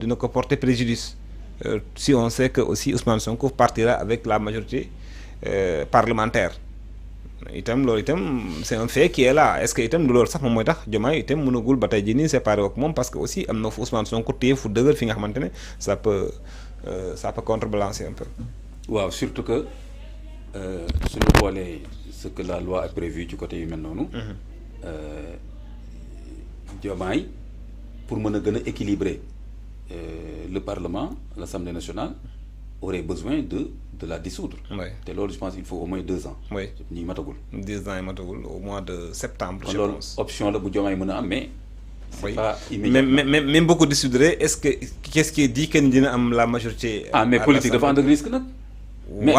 dina ko porter préjudice si on sait que aussi Ousmane Sonko partira avec la majorité parlementaire itam loolu itam c'est un fait qui est là est-ce que itam loolu sax moom mooy tax Diomaye itam mënagul ba tey jii nii séparé ak moom parce que aussi am na fu Ousmane Sonko téye fu dëgër fi nga xamante ne ça peut contrebalancer un peu. waaw surtout que suñu xoolee ce que la loi a prévu ci côté yu mel noonu. Diomaye pour mën a gën a équilibrer le Parlement l'Assemblée nationale aurait besoin de la dissoudre. Oui. te loolu je pense il faut au moins 2 ans. oui ñi matagul. 10 ans yi matagul au mois de septembre. je loolu pense option la bu Diomaye mën a am mais. c'est oui. pas immédiat. même beaucoup dissoudre est-ce que qu'est-ce qui dit que dina am la majorité. mais politique dafa ànd ak risque nag. mais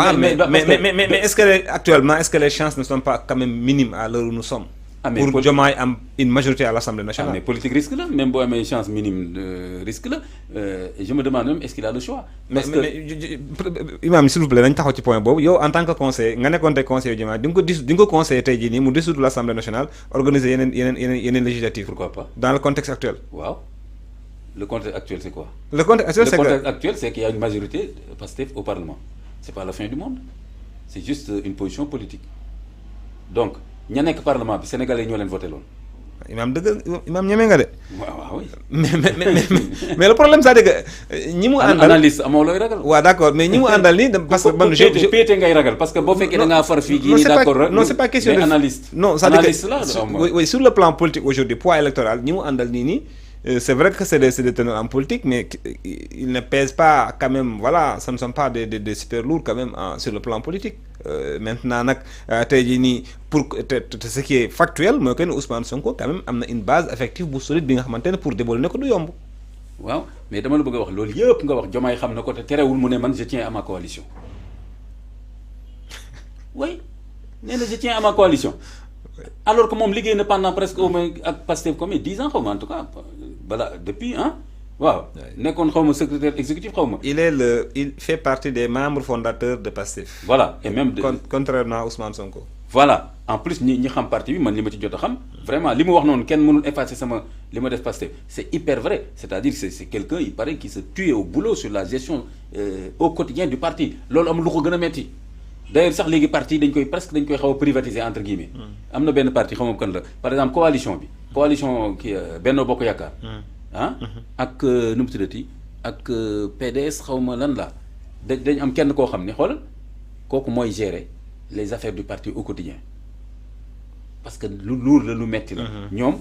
est-ce que actuellement est-ce que les chances ne sont pas quand même minimes à l'heure où nous sommes. pour Diomaye am une majorité à l'Assemblée nationale. mais politique risque la même boo amee chance minime risque la je me demande même est-ce qu'il a le choix. mais Imam s'il vous plaît nañ taxaw ci point boobu yow en tant que conseiller nga nekkoon tey conseiller Diomaye di nga ko conseiller tey jii nii mu dissoudre l'Assemblée nationale organiser yeneen législatives. pourquoi pas dans le contexte actuel. waaw le contexte actuel c'est quoi. le contexte actuel c'est que le contexte actuel c'est qu'il y a une majorité Pastef au Parlement c'est pas la fin du monde c'est juste une position politique donc ña nekk Parlement bi sénégalais ñoo leen voté loon. Imam dëgg Imam ñeme nga de. waaw oui. mais le problème c'est que ñi mu àndal analyste amoo looy ragal. waaw d'accord mais ñi mu àndal nii parce que man je péete ngay ragal parce que boo fekkee da ngaa far fii kii nii d'accord rek. non c'est pas question de analyste. non c'est-à-dire analyste la oui sur le plan politique aujourd'hui poids électoral ñi mu àndal nii c'est vrai que c'est des teneurs en politique mais ils ne pèsent pas quand même voilà ce ne sont pas des super lourds quand même sur le plan politique maintenant nag tey jii nii pour ce qui est factuel mooy que ne Ousmane Sonko quand même am na une base affective bu solide bi nga xamante ne pour déboulonner ko du yomb. waaw mais dama la bëgg a wax loolu yëpp nga wax Diomaye xam na ko te terewul mu ne man je tiens à ma coalition oui nee na je tiens à ma coalition. alors que moom liggéey na pendant presque au moins ak Pastef comme 10 ans xaw ma en tout cas voilà depuis waaw nekkoon xaw ma secrétaire exécutif xaw ma. il fait partie des membres fondateurs de Pastef. voilà et même contrairement à Ousmane Sonko. voilà en plus ñi xam parti bi man li ma ci jot a xam vraiment li mu wax noonu kenn mënul effacer sama li ma def Pastef c'est hyper vrai c'est-à-dire c'est quelqu'un il paraît qui se tue au boulot sur la gestion au quotidien du parti loolu am lu ko gën a metti. d'ailleurs sax léegi parti dañ koy xaw a privatiser entre guillemets. am na benn parti xaw ma kan la par exemple coalition bi. coalition kii Benno Bokk Yaakaar. ak nu mu tuddati ak PDS xaw ma lan la dañ am kenn koo xam ne xoolal kooku mooy gérer les affaires du parti au quotidien parce que lu lourd la lu metti la. ñoom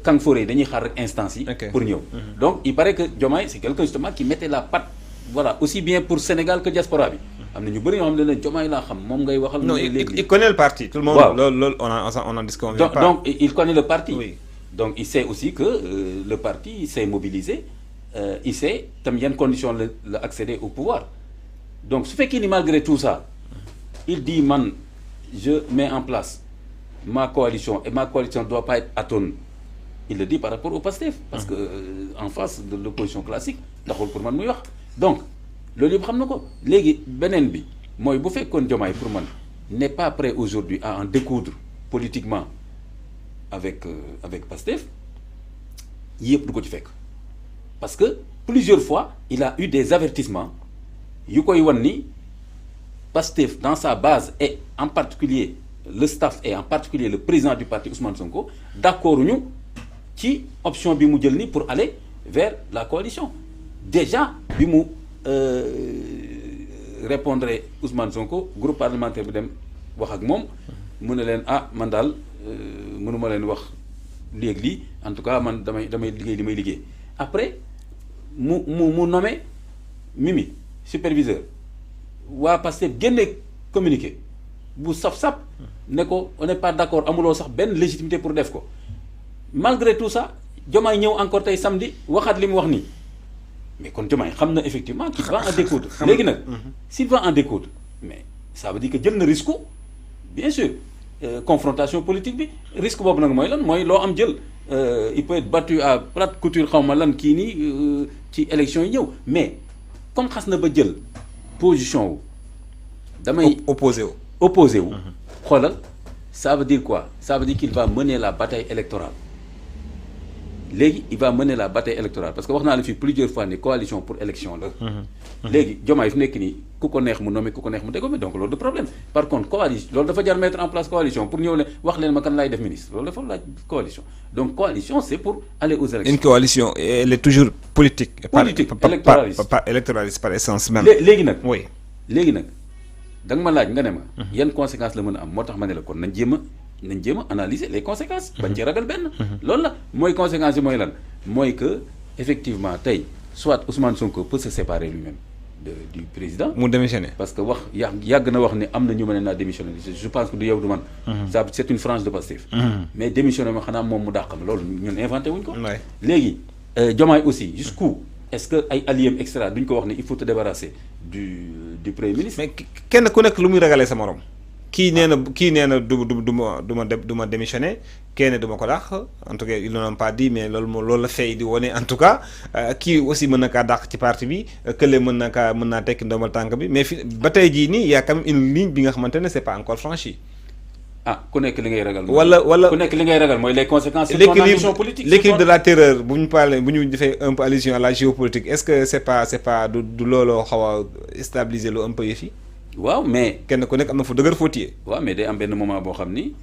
kanfoore yi dañuy xaar rek instance yi. pour ñëw. donc il paraît que Diomaye c'est quelqu'un justement qui mettait la patte voilà aussi bien pour Sénégal que diaspora bi. am na ñu bëri ñoo xam ne leen Diomaye laa xam moom ngay waxal. non il connaît le parti. tout le monde loolu on en disconvient pas. donc il connaît le parti. oui. donc il sait aussi que le parti s'est mobilisé il sait tam yan conditions la accéder au pouvoir donc su fekkee ni malgré tout ça il dit man je mets en place ma coalition et ma coalition doit pas être atone il le dit par rapport au PASTEF. parce que en face de l'opposition classique taxul pour man muy wax donc. loolu yëpp xam na ko léegi beneen bi mooy bu fekkoon Diomaye pour man n'est pas prêt aujourd'hui à en découdre politiquement avec Pastef yëpp du ko ci fekk parce que plusieurs fois il a eu des avertissements yu koy wan ni Pastef dans sa base et en particulier le staff et en particulier le président du parti Ousmane Sonko d'accord ñu ci option bi mu jël ni pour aller vers la coalition déjà bi mu répondre Ousmane Sonko groupe parlementaire bi dem wax ak moom mu ne leen man daal mënuma leen wax léegi lii en tout cas man damay liggéey li may liggéey après mu nommé Mimi superviseur waa Pastef génne communiqué bu saf-saf ne ko on n'est pas d'accord amuloo sax benn légitimité pour def ko malgré tout ça Diomaye ñëw encore tey samedi waxaat li mu wax nii mais kon Diomaye xam na effectivement qu'il va en découdre léegi nag s'il va en découdre mais ça veut dire que jël na risque bien sûr confrontation politique bi risque boobu nag mooy lan mooy loo am jël il peut être battu à plate couture xaw ma lan kii nii ci élection yi ñëw mais comme xas na ba jël position wu damay opposé wu xoolal ça veut dire quoi ça veut dire qu'il va mener la bataille électorale léegi il va mener la bataille électorale parce que wax naa la fii plusieurs fois ni coalition pour élection la. léegi Diomaye fi nekk nii ku ko neex mu nommé ku ko neex mu dégomé donc loolu de problème par contre coalition loolu dafa jar mettre en place coalition pour ñëw ne wax leen ma kan laay def ministre loolu dafa laaj coalition donc coalition c'est pour aller aux élections. Une coalition elle est toujours politique. Politique, pas électoraliste par essence même. léegi nag. oui léegi nag da nga ma laaj nga ne ma. yan conséquences la mën a am moo tax ma ne la kon nañ jéem a analyser les conséquences. bañ ci ragal benn. loolu la mooy conséquences yi mooy lan mooy que effectivement tey soit Ousmane Sonko peut se séparer lui-même du président. mu démissionner. parce que wax yàgg na wax ne am na ñu mën naa démissionner je pense que du yow du man. ça c'est une frange de Pastef. mais démissionner ma xanaa moom mu dàq ma loolu ñun inventé wuñ ko. léegi Diomaye aussi jusqu'où est-ce que ay alliés extra duñ ko wax ne il faut te débarrasser du premier ministre. mais kenn ku nekk lu muy ragalee sa morom. kii nee na du ma démissionner kenn du ma ko dàq en tout cas ils n'ont pas dit mais loolu la fay di wone en tout cas kii aussi mën na kaa dàq ci parti bi kële mën naa tekki ndomal tànk bi mais fi ba tey jii nii y a quand même une ligne bi nga xamante ne c'est pas encore franchi. ku nekk li ngay ragal. wala ku nekk li ngay ragal mooy les conséquences. sur ton ambition politique l'équilibre de la terreur bu ñu defee un peu allusion à la géopolitique est-ce que c'est pas du looloo xaw a stabiliser lu un peu yëf yi. waaw mais kenn ku nekk am na fu dëgër foo téye. waaw mais day am benn moment boo xam ni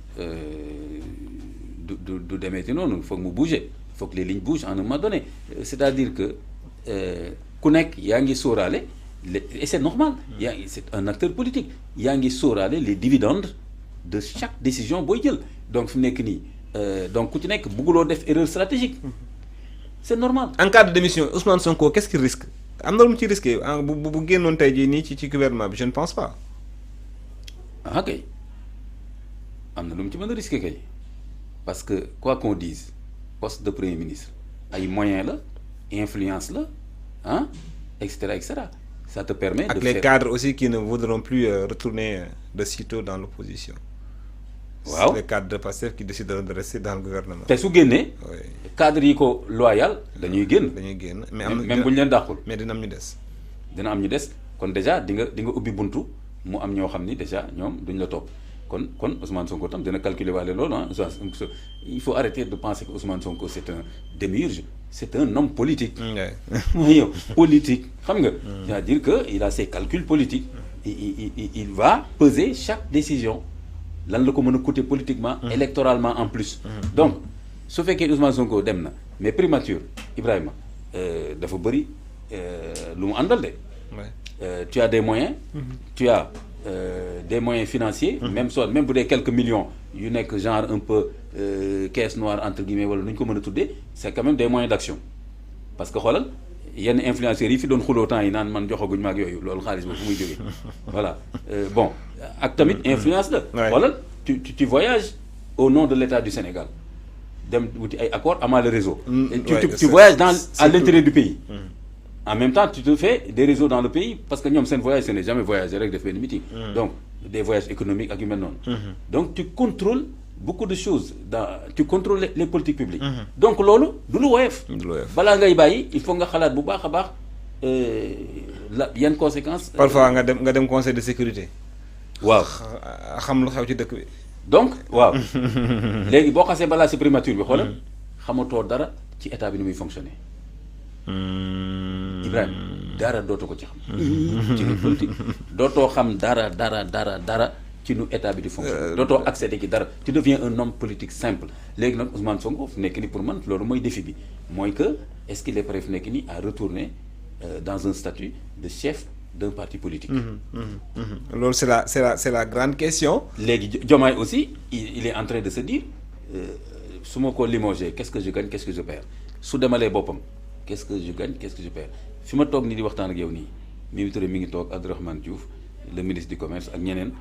du demeeti noonu foog mu bouger foog les lignes bougent à un moment donné c'est-à-dire que ku nekk yaa ngi sóoraale et c'est normal c'est un acteur politique yaa ngi sóoraale les dividendes de chaque décision booy jël donc fi mu nekk nii donc ku ci nekk bëgguloo def erreur stratégique c'est normal. En cas de démission Ousmane Sonko qu'est-ce qu'il risque am na lu mu ci risqué bu génnoon tey jii nii ci gouvernement bi je ne pense pas. ah kay am na lu mu ci mën a risqué kay parce que quoi qu'on dise poste de premier ministre ay moyens la influence la ah et cetera ça te permet. ak les cadres aussi qui ne voudront plus retourner de sitôt dans l'opposition. waaw les cadres de Pastef qui décideront de rester dans le gouvernement. te su génnee. cadres yi ko loyal dañuy génn. mais même bu ñu leen dàqul. mais dina am ñu des. dina am ñu des kon déjà di nga ubbi buntu mu am ñoo xam ni déjà ñoom duñ la topp kon Ousmane Sonko tam dina calculer waale loolu ah il faut arrêter de penser que Ousmane Sonko c'est un démiurge c'est un homme politique. mooy yow politique xam nga. c'est-à-dire que il a ses calculs politiques. il va peser chaque décision. lan la ko mën a coûter politiquement. électoralement en plus. donc su fekkee Ousmane Sonko dem na mais primature Ibrahima dafa bëri lu mu àndal de. Tu as des moyens. tu as des moyens financiers. même bu dee quelques millions yu nekk genre un peu caisse noire entre guillemets wala nu ñu ko mën a tuddee c'est quand même des moyens d'action parce que xoolal yenn influenceurs yi fi doon xuloo temps yi naan man joxaguñ ma ak yooyu loolu xaalis ba fu muy jógee voilà bon. ak tamit influence la. xoolal tu voyages au nom de l'État du Sénégal dem wuti ay accords amaa le réseau. tu voyages à l'intérieur du pays. En même temps tu te fais des réseaux dans le pays parce que ñoom seen voyage ce n'est jamais voyager rek def benn meeting. donc des voyages économiques ak yu mel noonu. donc tu contrôles beaucoup de choses tu contrôles les politiques publiques. donc loolu du lu woyof. balaa ngay bàyyi il faut nga xalaat bu baax a baax yan conséquences. parfois nga dem conseil de sécurité. waaw xam lu xew ci dëkk bi. donc waaw léegi boo xasee balaa si primature bi xoolal xamatoo dara ci état bi ni muy fonctionner. Ibrahima dara dootoo ko ci xam. ci biir politique dootoo xam dara ci nu état bi di fonctionner. dootoo accéder ci dara tu deviens un homme politique simple léegi nag Ousmane Sonko fu nekk ni pour man loolu mooy défi bi mooy que est-ce qu'il est prêt fu nekk ni à retourner dans un statut de chef d'un parti politique. loolu c'est la grande question. léegi Diomaye aussi il est en train de se dire su ma ko limogé qu'est-ce que je gagne qu'est-ce que je perds su demalee boppam qu'est-ce que je gagne qu'est-ce que je perds fi ma toog nii di waxtaan ak yow nii Mimi Touré mi ngi toog Abdourahmane Diouf le ministre du commerce ak ñeneen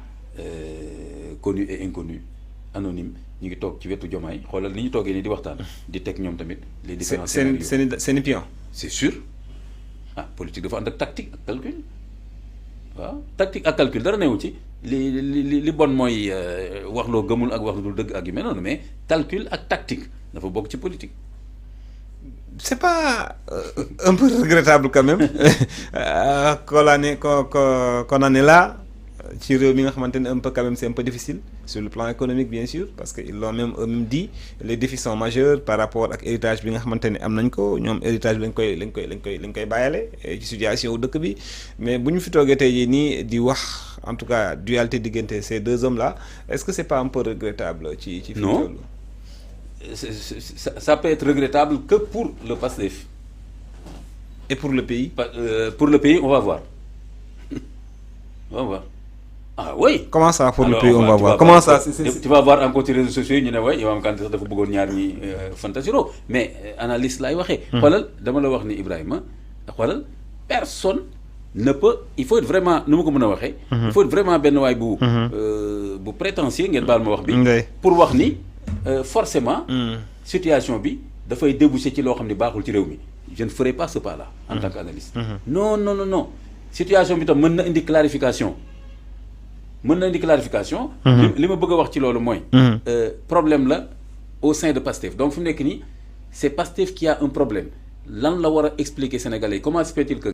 connus et inconnus anonymes ñu ngi toog ci wetu Diomaye xoolal ni ñu toogee nii di waxtaan di teg ñoom tamit les différents scénarios seen pion. c'est sûr politique dafa ànd ak tactique ak calcul. waaw tactique ak calcul dara newu ci li bon mooy wax loo gëmul ak wax lu dul dëgg ak yu mel noonu mais calcul ak tactique dafa bokk ci politique. C'est pas un peu regrettable quand même qu'on en est là ci réew mi nga xamante ne un peu quand même c'est un peu difficile sur le plan économique bien sûr parce que ils l'ont même eux-mêmes dit les défis sont majeurs par rapport ak héritage bi nga xamante ne am nañ ko ñoom héritage bi lañ koy bàyyale ci situation wu dëkk bi mais bu ñu fi toogee tey jii nii di wax en tout cas dualité diggante ces deux hommes là est-ce que c'est pas un peu regrettable ci fi non ça peut être regrettable que pour le PASTEF. Et pour le pays? Pour le pays, on va voir. On va voir. Ah oui. Comment ça pour alors, le pays on va voir? Comment ça tu vas voir encore sur les réseaux sociaux ñu ne waay Imam Kanté sax dafa bëggoon ñaar ñi fantasiro mais analyste laay waxee. xoolal dama la wax ni Ibrahima xoolal personne ne peut il faut être vraiment nu ma ko mën a waxee. il faut être vraiment benn waay bu prétentieux ngeen baal ma wax bi. pour wax ni forcément. situation bi dafay déboucher ci loo xam ni baaxul ci réew mi. Je ne ferai pas ce pas-là en tant qu'analyste. Non, non, non, non. Situation bi tam mën na indi clarification. Mën na indi clarification. li ma bëgg a wax ci loolu mooy. problème la au sein de PASTEF. Donc fu mu nekk nii c'est PASTEF qui a un problème. Lan la war a expliquer Sénégalais comment se fait-il que